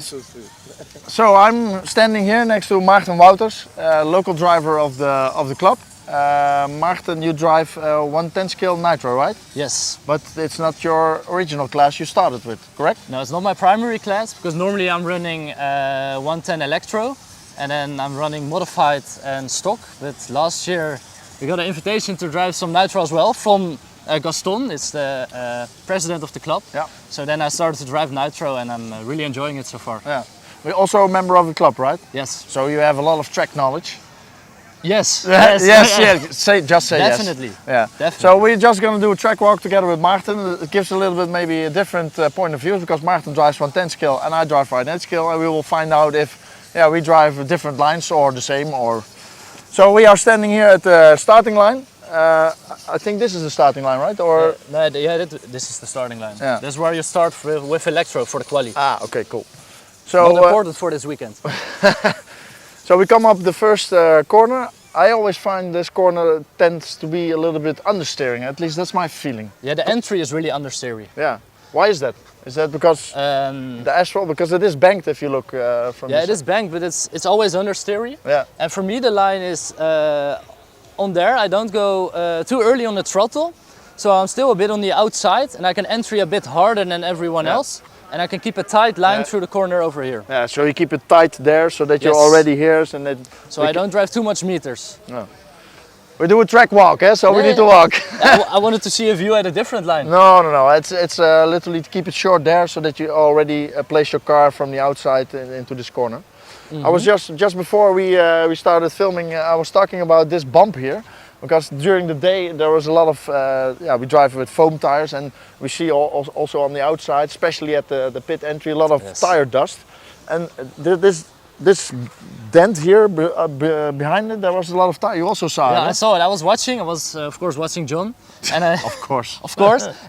So I'm standing here next to Maarten Wouters, local driver of the club. Maarten, you drive 110 scale Nitro, right? Yes. But it's not your original class you started with, correct? No, it's not my primary class because normally I'm running 110 Electro and then I'm running modified and stock. But last year we got an invitation to drive some Nitro as well from Gaston, it's the president of the club. Yeah. So then I started to drive Nitro and I'm really enjoying it so far. Yeah. You're also a member of the club, right? Yes. So you have a lot of track knowledge. Yes. Yes. Just say Definitely. yes. Yeah. Definitely. So we're just going to do a track walk together with Maarten. It gives a little bit maybe a different point of view because Maarten drives 110 scale and I drive 110 scale, and we will find out if we drive different lines or the same. Or so we are standing here at the starting line. I think this is the starting line, right? Or this is the starting line. Yeah. This is where you start with Electro for the quali. Ah, okay, cool. So not important for this weekend. So we come up the first corner. I always find this corner tends to be a little bit understeering. At least that's my feeling. Yeah, the entry is really understeering. Yeah. Why is that? Is that because the asphalt? Because it is banked if you look from. Yeah, it is banked, but it's always understeering. Yeah. And for me, the line is on there. I don't go too early on the throttle, so I'm still a bit on the outside, and I can entry a bit harder than everyone else. And I can keep a tight line through the corner over here. Yeah, so you keep it tight there so that you're already here. So I don't drive too much meters. No. We do a track walk, so we need to walk. I wanted to see a view at a different line. No. It's literally to keep it short there so that you already place your car from the outside into this corner. I was just before we started filming, I was talking about this bump here. Because during the day there was a lot of, we drive with foam tires and we see also on the outside, especially at the pit entry, a lot of tire dust. And this dent here behind it, there was a lot of tire. You also saw it? Yeah, I saw it. I was watching. I was of course watching John. And of course.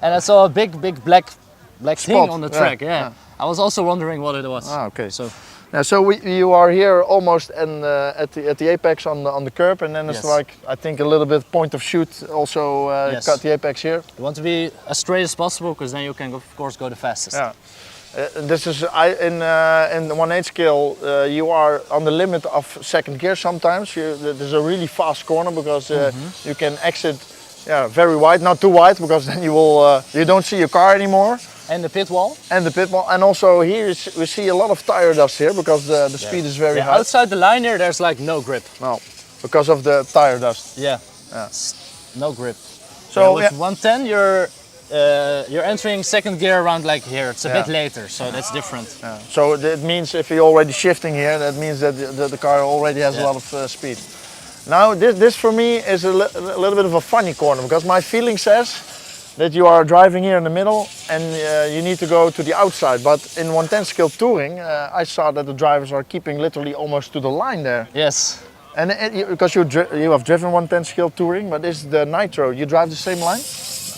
And I saw a big black spot thing on the track. Yeah. I was also wondering what it was. Ah, okay. So you are here almost at the apex on the curb, and then it's like I think a little bit point of shoot also cut the apex here. You want to be as straight as possible because then you can of course go the fastest. Yeah. This is in the 1/8 scale. You are on the limit of second gear sometimes. There's a really fast corner because you can exit very wide, not too wide because then you don't see your car anymore. And the pit wall. And also here we see a lot of tire dust here because the speed is very high. Outside the line here there's like no grip. No, because of the tire dust. Yeah. No grip. So with 110 you're entering second gear around like here. It's a bit later, so that's different. Yeah. So it means if you're already shifting here, that means that the car already has a lot of speed. Now this for me is a little bit of a funny corner because my feeling says that you are driving here in the middle and you need to go to the outside. But in 110 scale touring, I saw that the drivers are keeping literally almost to the line there. Yes. And because you have driven 110 scale touring, but this is the Nitro, you drive the same line?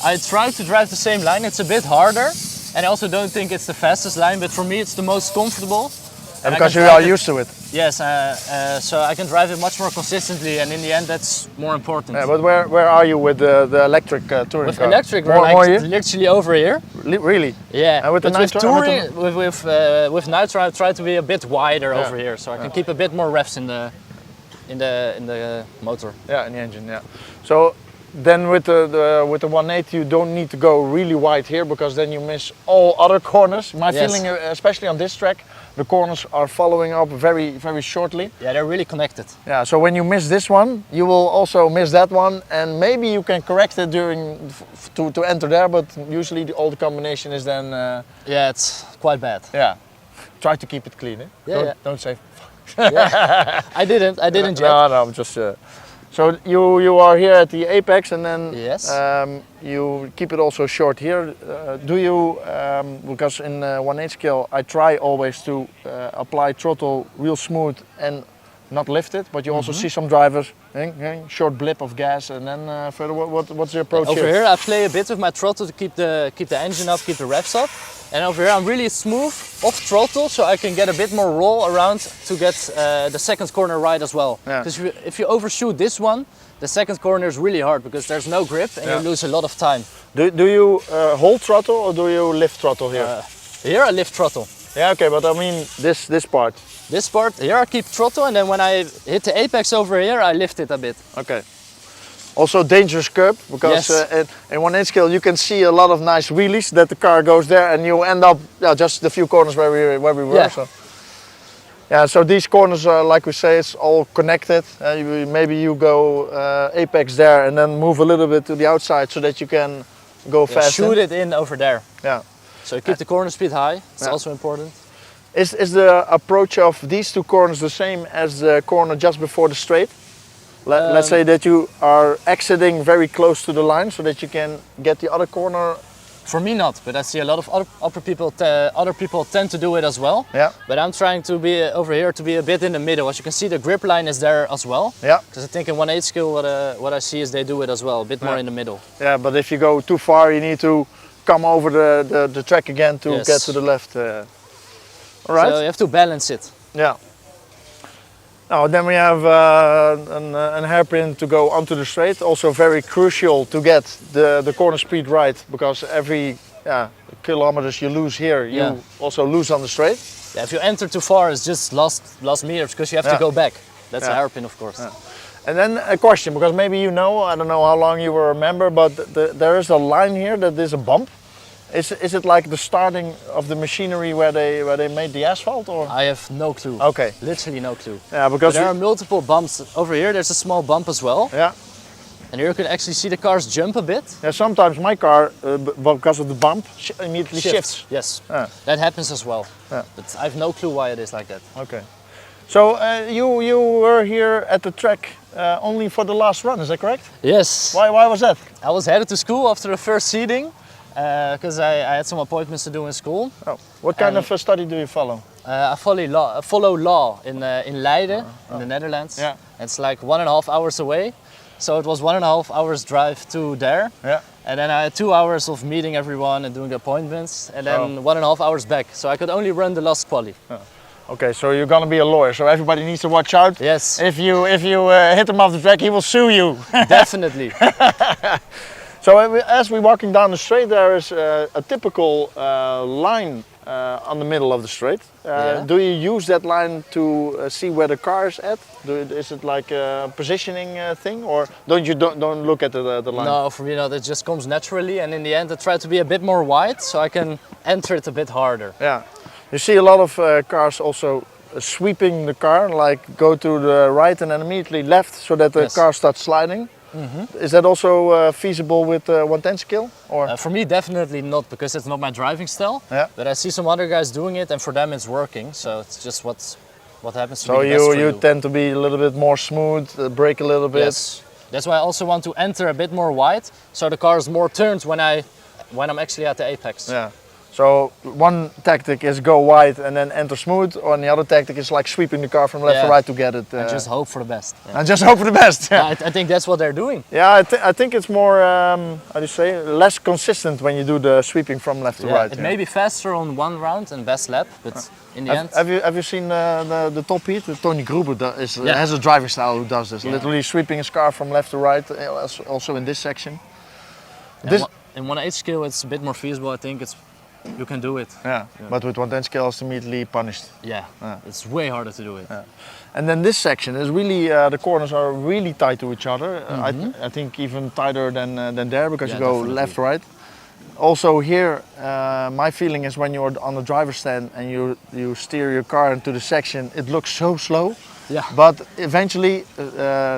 I try to drive the same line. It's a bit harder, and I also don't think it's the fastest line, but for me it's the most comfortable. And because you are used to it. Yes, so I can drive it much more consistently, and in the end that's more important. Yeah, but where are you with the electric touring with car? Electric, we're like literally over here. Really? Yeah. And with the with Nitro, touring, with Nitro, I try to be a bit wider over here, so I can keep a bit more revs in the motor. Yeah, in the engine. Yeah. So then with the 1.8 you don't need to go really wide here because then you miss all other corners. My feeling, especially on this track, the corners are following up very shortly. Yeah, they're really connected. Yeah, so when you miss this one, you will also miss that one, and maybe you can correct it to enter there, but usually all the combination is then. Yeah, it's quite bad. Yeah, try to keep it clean. Eh? Yeah, don't say. Yeah. I didn't yet. No, I'm just. So you are here at the apex, and then you keep it also short here. Do you, because in 1/8 scale I try always to apply throttle real smooth and not lift it, but you also see some drivers, short blip of gas and then further. What's your approach over here? I play a bit with my throttle to keep the engine up, keep the revs up. And over here I'm really smooth off throttle, so I can get a bit more roll around to get the second corner right as well. Because if you overshoot this one, the second corner is really hard because there's no grip and you lose a lot of time. Do you hold throttle or do you lift throttle here? Here I lift throttle. Yeah, okay, but I mean this part. This part here I keep throttle, and then when I hit the apex over here, I lift it a bit. Okay. Also dangerous curb, because Yes. in 1/8 scale you can see a lot of nice wheelies that the car goes there, and you end up just the few corners where we were. Yeah. So. Yeah, so these corners are, like we say, it's all connected. Maybe you go apex there and then move a little bit to the outside so that you can go fast. Shoot it in over there. Yeah. So you keep the corner speed high. It's also important. Is the approach of these two corners the same as the corner just before the straight? Let's say that you are exiting very close to the line so that you can get the other corner. For me not, but I see a lot of other people tend to do it as well. Yeah. But I'm trying to be over here to be a bit in the middle. As you can see, the grip line is there as well. Yeah. Because I think in 1/8 scale what I see is they do it as well, a bit more in the middle. Yeah, but if you go too far, you need to come over the track again to get to the left. All right. So you have to balance it. Yeah. Now then we have an hairpin to go onto the straight. Also very crucial to get the corner speed right, because every kilometers you lose here, you also lose on the straight. Yeah, if you enter too far, it's just lost meters because you have to go back. That's a hairpin, of course. Yeah. And then a question, because maybe you know, I don't know how long you were a member, but there is a line here that is a bump. Is it like the starting of the machinery where they made the asphalt, or? I have no clue. Okay. Literally no clue. Yeah, because there are multiple bumps over here. There's a small bump as well. Yeah. And here you can actually see the cars jump a bit. Yeah, sometimes my car, because of the bump, immediately shifts. Yes, Yeah. that happens as well. Yeah. But I have no clue why it is like that. Okay. So you were here at the track only for the last run, is that correct? Yes. Why was that? I was headed to school after the first seeding because I had some appointments to do in school. Oh. What kind of study do you follow? I follow law in Leiden, in the Netherlands. Yeah. It's like 1.5 hours away. So it was 1.5 hours drive to there. Yeah. And then I had 2 hours of meeting everyone and doing appointments, and then 1.5 hours back. So I could only run the last quali. Oh. Okay, so you're gonna be a lawyer, so everybody needs to watch out. Yes. If you hit him off the track, he will sue you. Definitely. So as we're walking down the straight, there is a typical line on the middle of the straight. Do you use that line to see where the car is at? Is it like a positioning thing, or don't look at the line? No, for me, no, it just comes naturally, and in the end I try to be a bit more wide so I can enter it a bit harder. Yeah. You see a lot of cars also sweeping the car, like go to the right and then immediately left so that the car starts sliding. Mm-hmm. Is that also feasible with 1/10 scale? Or? For me, definitely not, because it's not my driving style. Yeah. But I see some other guys doing it, and for them it's working. So it's just what happens to so be the best for you tend to be a little bit more smooth, brake a little bit. Yes. That's why I also want to enter a bit more wide, so the car is more turned when I'm actually at the apex. Yeah. So one tactic is go wide and then enter smooth, or the other tactic is like sweeping the car from left to right to get it. And just hope for the best. And just hope for the best. Yeah. I think that's what they're doing. Yeah, I think it's more, how do you say, less consistent when you do the sweeping from left to right. It may be faster on one round and best lap, but in the end. Have you seen the top heat? Tony Gruber has a driving style who does this, literally sweeping his car from left to right, also in this section. In 1/8 scale, it's a bit more feasible. I think you can do it. Yeah. But with 1/10 scale, it's immediately punished. Yeah, it's way harder to do it. Yeah. And then this section is really, the corners are really tight to each other. I think even tighter than there, because you go definitely. left, right. Also here, my feeling is when you're on the driver's stand and you steer your car into the section, it looks so slow. Yeah. But eventually,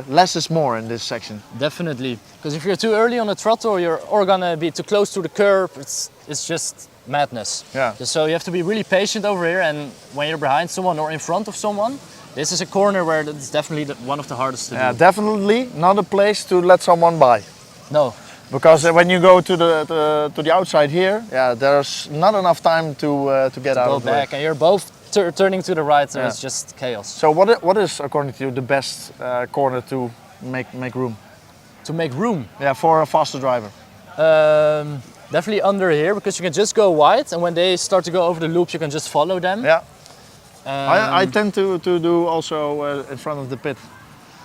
less is more in this section. Definitely, because if you're too early on the throttle, or gonna be too close to the curb, it's just madness. Yeah. So you have to be really patient over here, and when you're behind someone or in front of someone, this is a corner where it's definitely one of the hardest to do. Yeah, definitely not a place to let someone by. No. Because when you go to the outside here, there's not enough time to get out of the way. Go back, and you're both turning to the right, and it's just chaos. So what is, according to you, the best corner to make room? To make room? Yeah, for a faster driver. Definitely under here, because you can just go wide, and when they start to go over the loops, you can just follow them. Yeah. I tend to do also in front of the pit.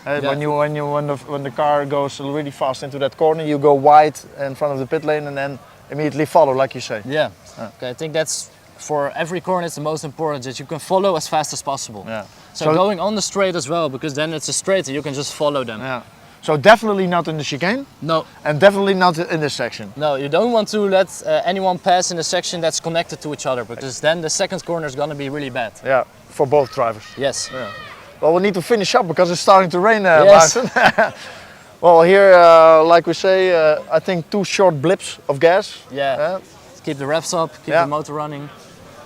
When the car goes really fast into that corner, you go wide in front of the pit lane and then immediately follow, like you say. Yeah. Okay, I think that's for every corner it's the most important that you can follow as fast as possible. Yeah. So going on the straight as well, because then it's a straight and you can just follow them. Yeah. So definitely not in the chicane? No. And definitely not in this section? No, you don't want to let anyone pass in a section that's connected to each other, because then the second corner is going to be really bad. Yeah, for both drivers. Yes. Yeah. Well, we need to finish up because it's starting to rain, yes. Maarten. Well, here, like we say, I think 2 short blips of gas. Yeah. Keep the revs up, keep the motor running.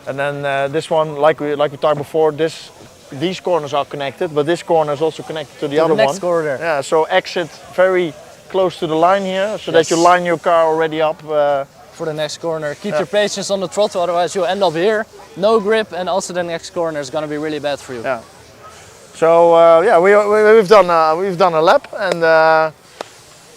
And then this one, like we talked before, these corners are connected, but this corner is also connected to the other one. Next corner. Yeah, so exit very close to the line here, so that you line your car already up. For the next corner. Keep your patience on the throttle, otherwise you'll end up here, no grip, and also the next corner is going to be really bad for you. Yeah. So yeah, we've done a lap, and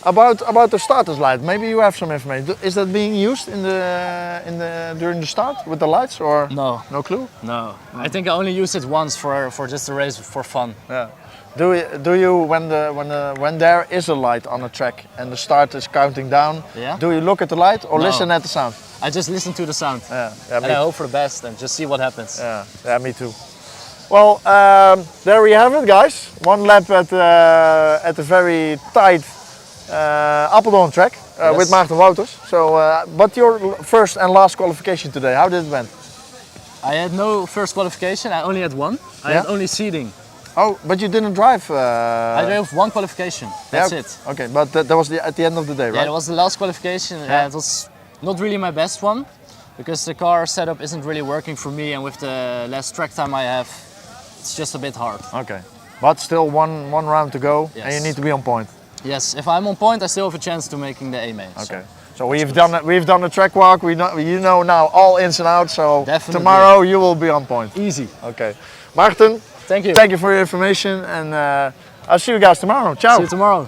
about the starter's light. Maybe you have some information. Is that being used during the start with the lights, or no? No clue. No, I think I only used it once for just a race for fun. Yeah. Do you when there is a light on a track and the start is counting down? Yeah. Do you look at the light or listen at the sound? I just listen to the sound. Yeah. And I hope for the best and just see what happens. Yeah. Yeah. Me too. Well, there we have it, guys. 1 lap at the very tight Apeldoorn track with Maarten Wouters. So, but your first and last qualification today, how did it went? I had no first qualification. I only had one. I had only seeding. Oh, but you didn't drive? I drove 1 qualification. That's it. Okay, but that was at the end of the day, right? Yeah, it was the last qualification. Yeah. It was not really my best one because the car setup isn't really working for me, and with the less track time I have, it's just a bit hard. Okay, but still one round to go, and you need to be on point. Yes, if I'm on point, I still have a chance to making the A main. Okay, so we've done a track walk. You know now all ins and outs. So definitely. Tomorrow you will be on point. Easy. Okay, Maarten. Thank you. Thank you for your information, and I'll see you guys tomorrow. Ciao. See you tomorrow.